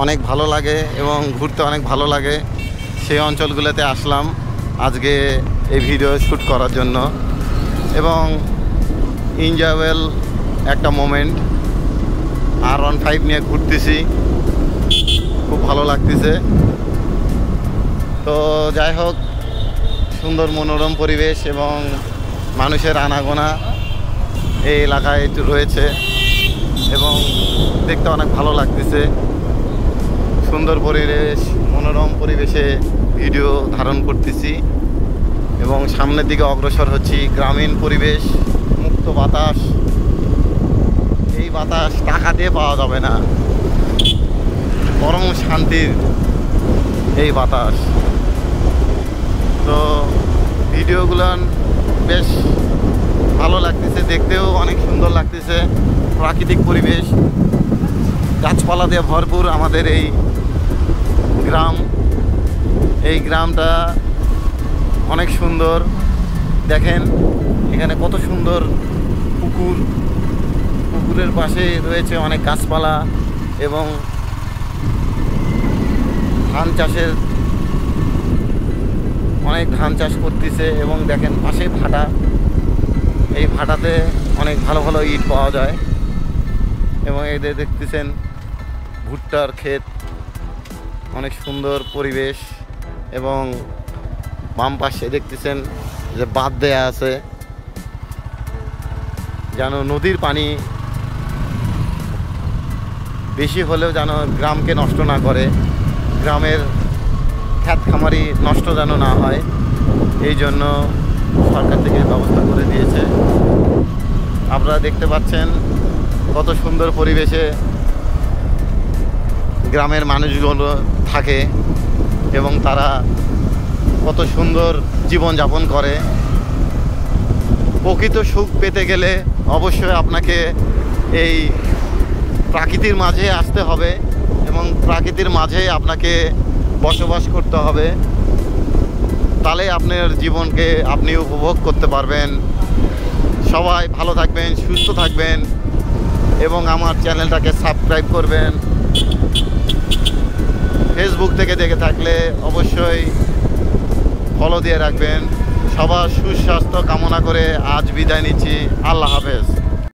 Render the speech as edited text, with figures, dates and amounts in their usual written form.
অনেক ভালো লাগে এবং ঘুরতে অনেক ভালো লাগে। সেই অঞ্চলগুলোতে আসলাম আজকে এই ভিডিও শ্যুট করার জন্য এবং এনজয়েবল একটা মোমেন্ট। R15 নিয়ে ঘুরতেছি, খুব ভালো লাগতেছে। তো যাই হোক, সুন্দর মনোরম পরিবেশ এবং মানুষের আনাগোনা এই এলাকায় রয়েছে এবং দেখতে অনেক ভালো লাগতেছে। সুন্দর পরিবেশ, মনোরম পরিবেশে ভিডিও ধারণ করতেছি এবং সামনের দিকে অগ্রসর হচ্ছি। গ্রামীণ পরিবেশ, মুক্ত বাতাস, এই বাতাস টাকা দিয়ে পাওয়া যাবে না। পরম শান্তির এই বাতাস। তো ভিডিওগুলো বেশ ভালো লাগতেছে, দেখতেও অনেক সুন্দর লাগতেছে। প্রাকৃতিক পরিবেশ, গাছপালা দিয়ে ভরপুর আমাদের এই গ্রাম। এই গ্রামটা অনেক সুন্দর। দেখেন এখানে কত সুন্দর পুকুর, পুকুরের পাশে রয়েছে অনেক গাছপালা এবং ধান চাষের অনেক ধান চাষ করতেছে এবং দেখেন পাশে ভাটা, এই ভাটাতে অনেক ভালো ভালো ইট পাওয়া যায় এবং এদের দেখতেছেন ভুট্টার ক্ষেত। অনেক সুন্দর পরিবেশ এবং বাম পাশে দেখতেছেন যে বাঁধ দেয়া আছে যেন নদীর পানি বেশি হলেও যেন গ্রামকে নষ্ট না করে, গ্রামের ক্ষেত খামারি নষ্ট যেন না হয়, এই জন্য সরকার থেকে ব্যবস্থা করে দিয়েছে। আপনারা দেখতে পাচ্ছেন কত সুন্দর পরিবেশে গ্রামের মানুষগুলো থাকে এবং তারা কত সুন্দর জীবনযাপন করে। প্রকৃত সুখ পেতে গেলে অবশ্যই আপনাকে এই প্রাকৃতির মাঝে আসতে হবে এবং প্রাকৃতির মাঝে আপনাকে বসবাস করতে হবে। তাহলে আপনার জীবনকে আপনি উপভোগ করতে পারবেন। সবাই ভালো থাকবেন, সুস্থ থাকবেন এবং আমার চ্যানেলটাকে সাবস্ক্রাইব করবেন। ফেসবুক থেকে দেখে থাকলে অবশ্যই ফলো দিয়ে রাখবেন। সবার সুস্বাস্থ্য কামনা করে আজ বিদায় নিচ্ছি। আল্লাহ হাফেজ।